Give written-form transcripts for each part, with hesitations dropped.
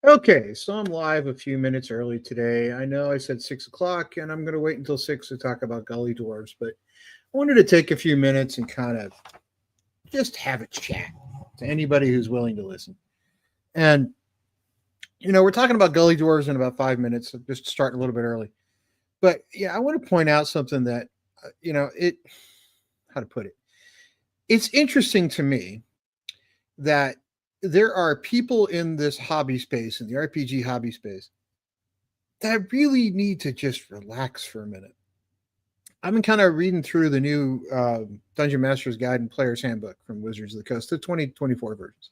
Okay, so I'm live a few minutes early today. I know I said 6 o'clock, and I'm going to wait until 6 to talk about Gully Dwarves, but I wanted to take a few minutes and kind of just have a chat to anybody who's willing to listen. And, we're talking about Gully Dwarves in about 5 minutes, so just starting a little bit early. But yeah, I want to point out something that, how to put it? It's interesting to me that there are people in this hobby space, in the RPG hobby space, that really need to just relax for a minute. I've been kind of reading through the new Dungeon Master's Guide and Player's Handbook from Wizards of the Coast, the 2024 versions.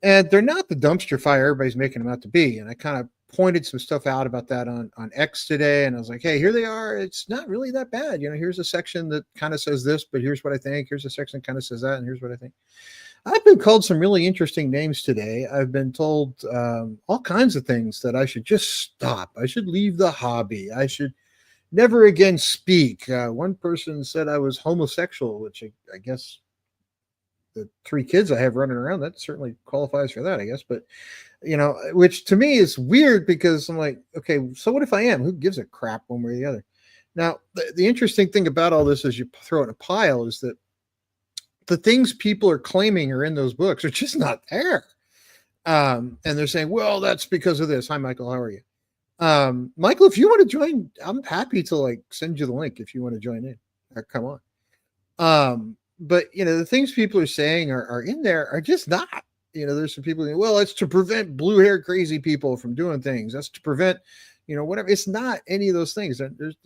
And they're not the dumpster fire everybody's making them out to be. And I kind of pointed some stuff out about that on X today. And I was like, hey, here they are. It's not really that bad. Here's a section that kind of says this, but here's what I think. Here's a section that kind of says that, and here's what I think. I've been called some really interesting names today. I've been told all kinds of things that I should just stop. I should leave the hobby. I should never again speak. One person said I was homosexual, which I guess the three kids I have running around, that certainly qualifies for that, I guess. But, which to me is weird because I'm like, okay, so what if I am? Who gives a crap one way or the other? Now, the interesting thing about all this is you throw it in a pile is that the things people are claiming are in those books are just not there. And they're saying, well, that's because of this. Hi, Michael. How are you? Michael, if you want to join, I'm happy to send you the link if you want to join in. Come on. But the things people are saying are in there are just not. There's some people, well, it's to prevent blue hair crazy people from doing things. That's to prevent, whatever. It's not any of those things. There's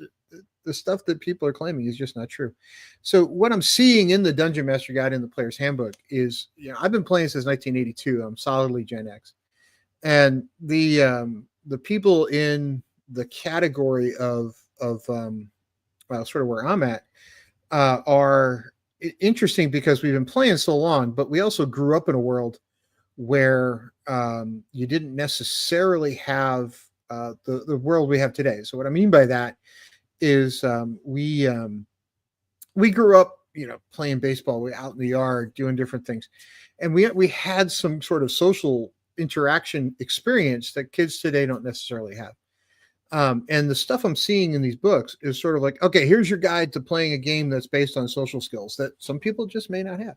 the stuff that people are claiming is just not true. So what I'm seeing in the Dungeon Master Guide in the Player's Handbook is, I've been playing since 1982. I'm solidly Gen X, and the people in the category of sort of where I'm at are interesting because we've been playing so long, but we also grew up in a world where you didn't necessarily have the world we have today. So what I mean by that is we grew up, playing baseball. We out in the yard doing different things, and we had some sort of social interaction experience that kids today don't necessarily have. And the stuff I'm seeing in these books is sort of like, okay, here's your guide to playing a game that's based on social skills that some people just may not have.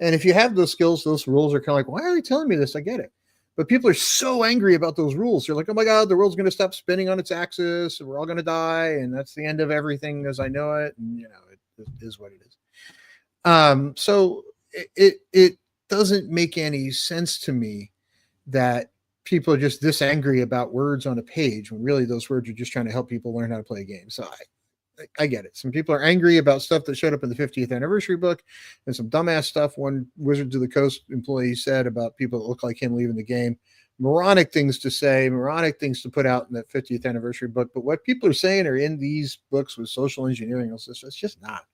And if you have those skills, those rules are kind of like, why are they telling me this? I get it. But people are so angry about those rules. They're like, oh my God, the world's going to stop spinning on its axis and we're all going to die. And that's the end of everything as I know it. And, it is what it is. So it doesn't make any sense to me that people are just this angry about words on a page when really those words are just trying to help people learn how to play a game. So I get it. Some people are angry about stuff that showed up in the 50th anniversary book and some dumbass stuff one Wizards of the Coast employee said about people that look like him leaving the game. Moronic things to say, moronic things to put out in that 50th anniversary book. But what people are saying are in these books with social engineering. It's just not.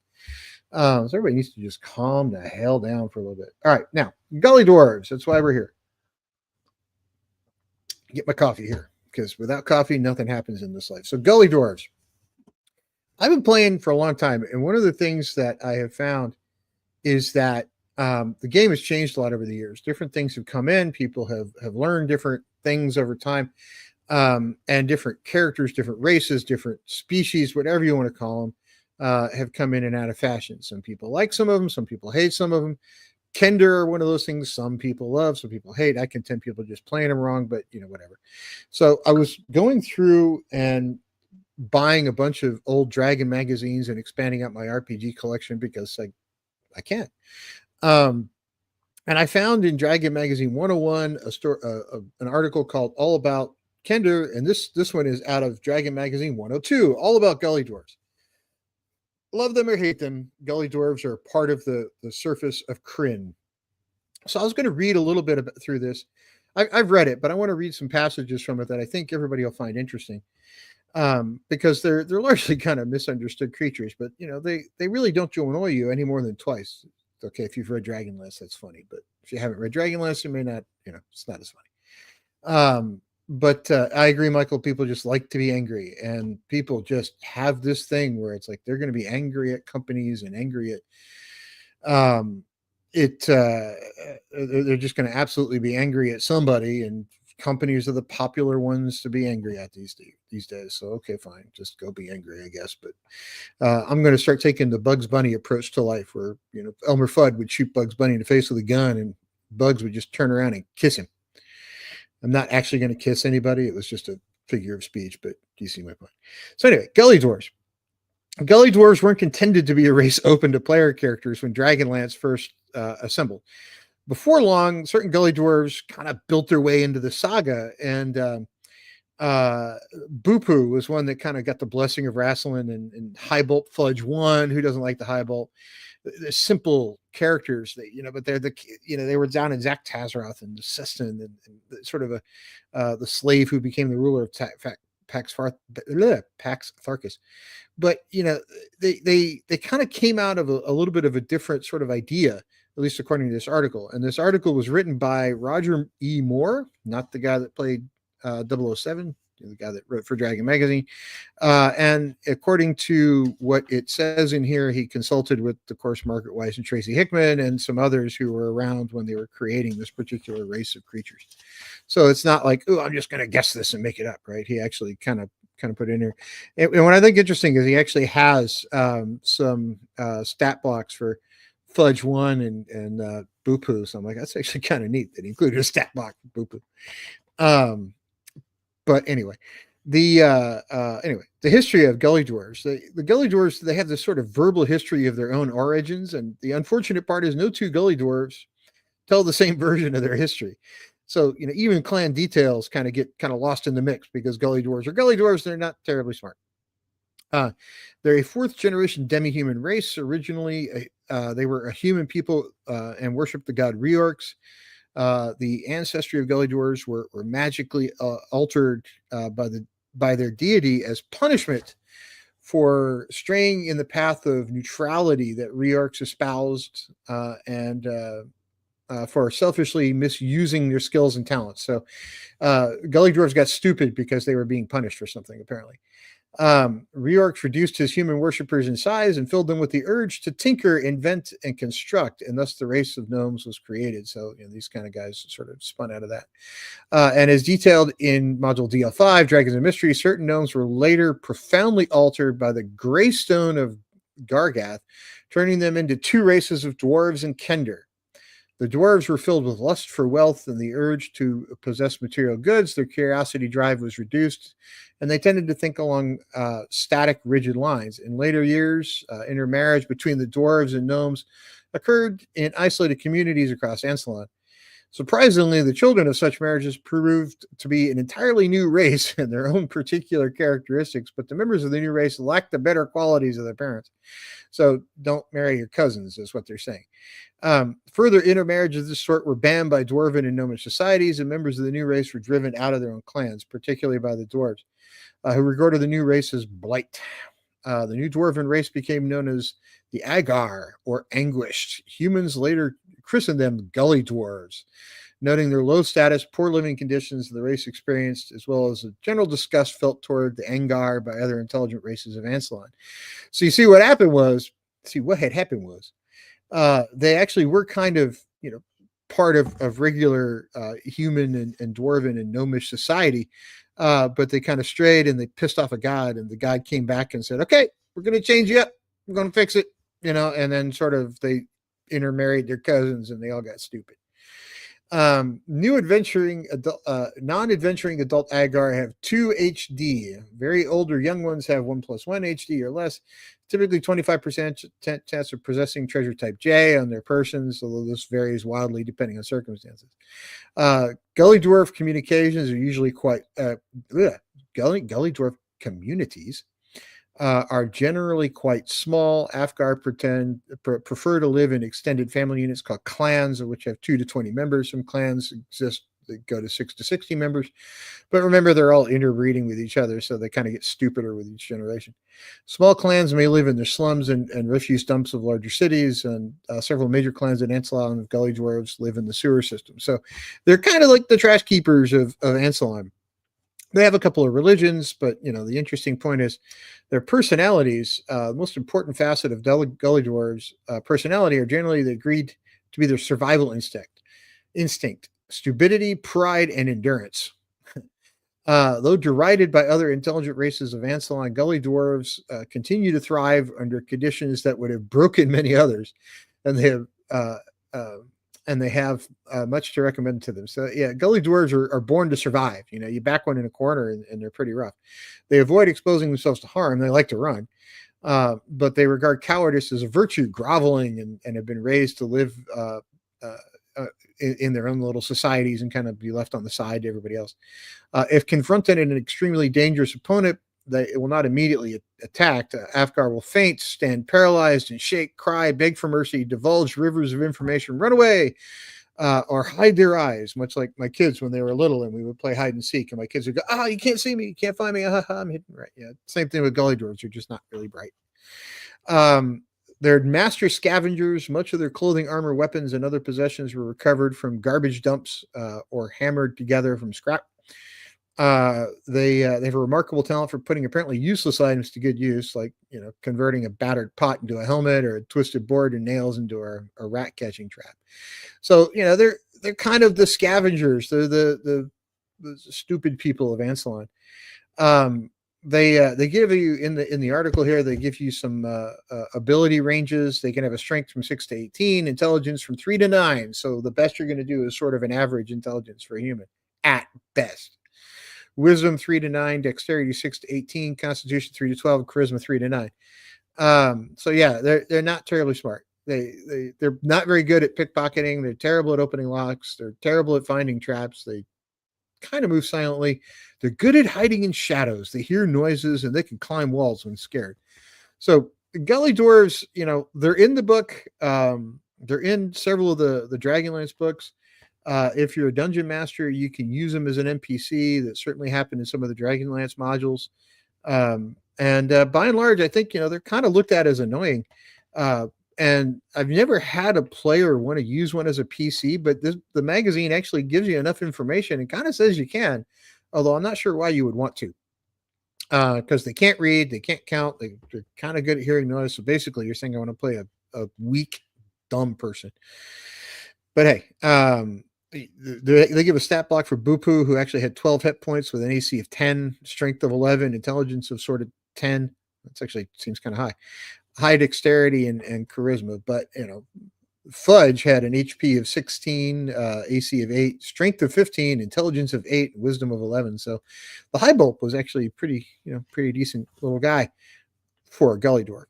So everybody needs to just calm the hell down for a little bit. All right. Now, Gully Dwarves. That's why we're here. Get my coffee here because without coffee, nothing happens in this life. So Gully Dwarves. I've been playing for a long time, and one of the things that I have found is that the game has changed a lot over the years. Different things have come in. People have learned different things over time, and different characters, different races, different species, whatever you want to call them, have come in and out of fashion. Some people like some of them. Some people hate some of them. Kender are one of those things some people love, some people hate. I contend people just playing them wrong, but whatever. So I was going through and buying a bunch of old Dragon magazines and expanding out my RPG collection because I can't. And I found in Dragon Magazine 101 an article called All About Kender, and this one is out of Dragon Magazine 102, all about Gully Dwarves. Love them or hate them, Gully Dwarves are part of the surface of Krynn. So I was going to read a little bit through this. I've read it, but I want to read some passages from it that I think everybody will find interesting, because they're largely kind of misunderstood creatures. But they really don't annoy you any more than twice. Okay, if you've read Dragonlance, that's funny. But if you haven't read Dragonlance, you may not. It's not as funny. But I agree, Michael. People just like to be angry, and people just have this thing where it's like they're going to be angry at companies and angry at they're just going to absolutely be angry at somebody and companies are the popular ones to be angry at these days. So okay, fine, just go be angry, I guess. But I'm going to start taking the Bugs Bunny approach to life, where Elmer Fudd would shoot Bugs Bunny in the face with a gun, and Bugs would just turn around and kiss him. I'm not actually going to kiss anybody. It was just a figure of speech, but you see my point. So anyway, Gully Dwarves. Gully Dwarves weren't intended to be a race open to player characters when Dragonlance first assembled. Before long, certain Gully Dwarves kind of built their way into the saga, and Bupu was one that kind of got the blessing of Rassilon, and Highbolt Fudge 1, who doesn't like the Highbolt. They're simple characters that, but they're they were down in Zach Tazaroth and Seston, and sort of the slave who became the ruler of Pax Tharkus. But they kind of came out of a little bit of a different sort of idea, at least according to this article. And this article was written by Roger E. Moore, not the guy that played 007, the guy that wrote for Dragon Magazine. And according to what it says in here, he consulted with, of course, Margaret Weiss and Tracy Hickman and some others who were around when they were creating this particular race of creatures. So it's not like, oh, I'm just going to guess this and make it up, right? He actually kind of put in here. And what I think interesting is he actually has some stat blocks for Fudge 1 and Bupu. So I'm like, that's actually kind of neat that he included a stat block for Bupu. But anyway, the history of Gully Dwarves. The Gully Dwarves, they have this sort of verbal history of their own origins, and the unfortunate part is no two Gully Dwarves tell the same version of their history. So even clan details kind of get lost in the mix, because Gully Dwarves are Gully Dwarves. They're not terribly smart. They're a fourth generation demi-human race. Originally, they were a human people and worshipped the god Reorx. The ancestry of Gully Dwarves were magically altered by their deity as punishment for straying in the path of neutrality that Reorx espoused, and for selfishly misusing their skills and talents. So Gully Dwarves got stupid because they were being punished for something, apparently. Reorx reduced his human worshippers in size and filled them with the urge to tinker, invent, and construct, and thus the race of gnomes was created. So these kind of guys sort of spun out of that. And as detailed in Module DL5, Dragons and Mysteries, certain gnomes were later profoundly altered by the Greystone of Gargath, turning them into two races of dwarves and kender. The dwarves were filled with lust for wealth and the urge to possess material goods. Their curiosity drive was reduced, and they tended to think along static, rigid lines. In later years, intermarriage between the dwarves and gnomes occurred in isolated communities across Ansalon. Surprisingly, the children of such marriages proved to be an entirely new race and their own particular characteristics, but the members of the new race lacked the better qualities of their parents. So don't marry your cousins, is what they're saying. Further intermarriages of this sort were banned by dwarven and gnomish societies, and members of the new race were driven out of their own clans, particularly by the dwarves, who regarded the new race as blight. The new dwarven race became known as the Agar, or Anguished. Humans later christened them Gully Dwarves, noting their low status, poor living conditions the race experienced, as well as a general disgust felt toward the Angar by other intelligent races of Ansalon. So you see what had happened was, they actually were kind of, part of regular human and dwarven and gnomish society, but they kind of strayed and they pissed off a god, and the god came back and said, okay, we're going to change you up. We're going to fix it, and then sort of they intermarried their cousins and they all got stupid. Non-adventuring adult Agar have 2 HD. Very older young ones have 1+1 HD or less. Typically 25% chance of possessing treasure type J on their persons, although this varies wildly depending on circumstances. Gully Dwarf communications are usually quite Gully Dwarf communities are generally quite small. Afghar prefer to live in extended family units called clans, which have 2 to 20 members. Some clans exist that go to 6 to 60 members. But remember, they're all interbreeding with each other, so they kind of get stupider with each generation. Small clans may live in their slums and refuse dumps of larger cities, and several major clans in Ansalon of Gully Dwarves live in the sewer system. So they're kind of like the trash keepers of Ansalon. They have a couple of religions, but the interesting point is their personalities. The most important facet of Gully Dwarves' personality are generally agreed to be their survival instinct, stupidity, pride, and endurance. Though derided by other intelligent races of Ancelon, Gully dwarves continue to thrive under conditions that would have broken many others, and uh, they have much to recommend to them. So yeah, Gully dwarves are born to survive. You know, you back one in a corner and they're pretty rough. They avoid exposing themselves to harm. They like to run, but they regard cowardice as a virtue, groveling, and have been raised to live uh, in their own little societies and kind of be left on the side to everybody else. If confronted an extremely dangerous opponent, they will not immediately attack. Afghar will faint, stand paralyzed, and shake, cry, beg for mercy, divulge rivers of information, run away, or hide their eyes, much like my kids when they were little and we would play hide and seek. And my kids would go, "Ah, you can't see me, you can't find me. I'm hidden." Right? Yeah. Same thing with gully dwarves. You're just not really bright. They're master scavengers. Much of their clothing, armor, weapons, and other possessions were recovered from garbage dumps or hammered together from scrap. They have a remarkable talent for putting apparently useless items to good use, like converting a battered pot into a helmet or a twisted board and nails into a rat catching trap. So they're kind of the scavengers. They're the stupid people of Ancelon. They give you in the article here. They give you some ability ranges. They can have a strength from 6 to 18, intelligence from 3 to 9. So the best you're going to do is sort of an average intelligence for a human at best. Wisdom 3 to 9, dexterity 6 to 18, constitution 3 to 12, charisma 3 to 9. So yeah, they're not terribly smart. They're not very good at pickpocketing. They're terrible at opening locks. They're terrible at finding traps. They kind of move silently. They're good at hiding in shadows. They hear noises and they can climb walls when scared. So gully dwarves, they're in the book. They're in several of the Dragonlance books. If you're a dungeon master, you can use them as an NPC. That certainly happened in some of the Dragonlance modules. And by and large, I think, they're kind of looked at as annoying. And I've never had a player want to use one as a PC, but the magazine actually gives you enough information and kind of says you can, although I'm not sure why you would want to. Because they can't read, they can't count, they're kind of good at hearing noise. So basically, you're saying I want to play a weak, dumb person. But hey, they give a stat block for Bupu, who actually had 12 hit points with an AC of 10, strength of 11, intelligence of sort of 10. That's actually seems kind of high dexterity and charisma. But Fudge had an HP of 16, AC of 8, strength of 15, intelligence of 8, wisdom of 11. So the high bulb was actually pretty decent little guy for a gully dwarf.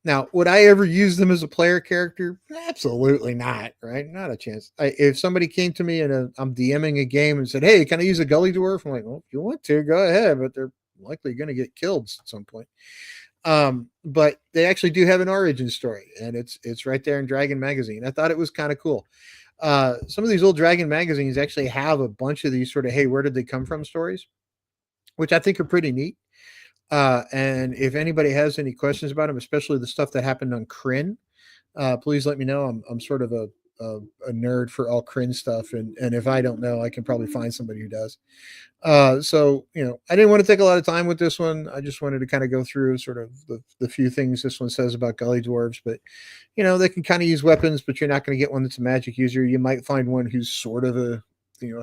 Now, would I ever use them as a player character? Absolutely not, right? Not a chance. If somebody came to me and I'm DMing a game and said, "Hey, can I use a gully dwarf?" I'm like, "Well, if you want to, go ahead," but they're likely going to get killed at some point. But they actually do have an origin story, and it's right there in Dragon Magazine. I thought it was kind of cool. Some of these old Dragon magazines actually have a bunch of these sort of, "Hey, where did they come from?" stories, which I think are pretty neat. And if anybody has any questions about them, especially the stuff that happened on Kryn, please let me know. I'm sort of a nerd for all Kryn stuff, and if I don't know, I can probably find somebody who does. So I didn't want to take a lot of time with this one. I just wanted to kind of go through sort of the few things this one says about gully dwarves. But they can kind of use weapons, but you're not going to get one that's a magic user. You might find one who's sort of a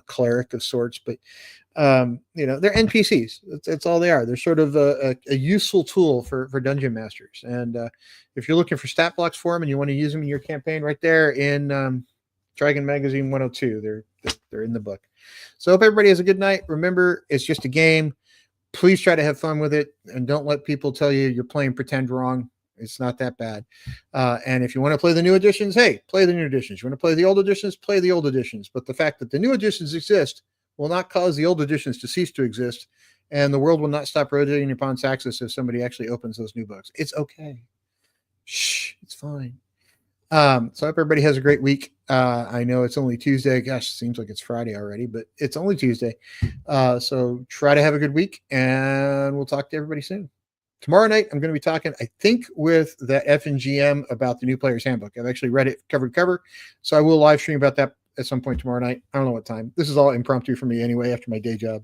cleric of sorts, but they're NPCs. That's all they are. They're sort of a useful tool for dungeon masters. And if you're looking for stat blocks for them and you want to use them in your campaign, right there in Dragon Magazine 102, they're in the book. So I hope everybody has a good night. Remember, it's just a game. Please try to have fun with it, and don't let people tell you you're playing pretend wrong. It's not that bad. And if you want to play the new editions, hey, play the new editions. You want to play the old editions, play the old editions. But the fact that the new editions exist will not cause the old editions to cease to exist, and the world will not stop rotating upon its axis if somebody actually opens those new books. It's okay. Shh, it's fine. So I hope everybody has a great week. I know it's only Tuesday. Gosh, it seems like it's Friday already, but it's only Tuesday. So try to have a good week, and we'll talk to everybody soon. Tomorrow night, I'm going to be talking, I think, with the FNGM about the new player's handbook. I've actually read it cover to cover, so I will live stream about that at some point tomorrow night. I don't know what time. This is all impromptu for me anyway after my day job.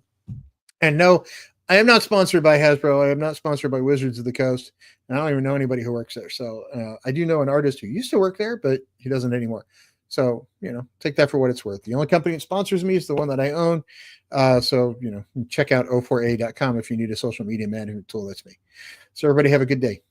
And no, I am not sponsored by Hasbro. I am not sponsored by Wizards of the Coast. And I don't even know anybody who works there. So I do know an artist who used to work there, but he doesn't anymore. So, take that for what it's worth. The only company that sponsors me is the one that I own. So, check out o4a.com if you need a social media management tool. That's me. So everybody have a good day.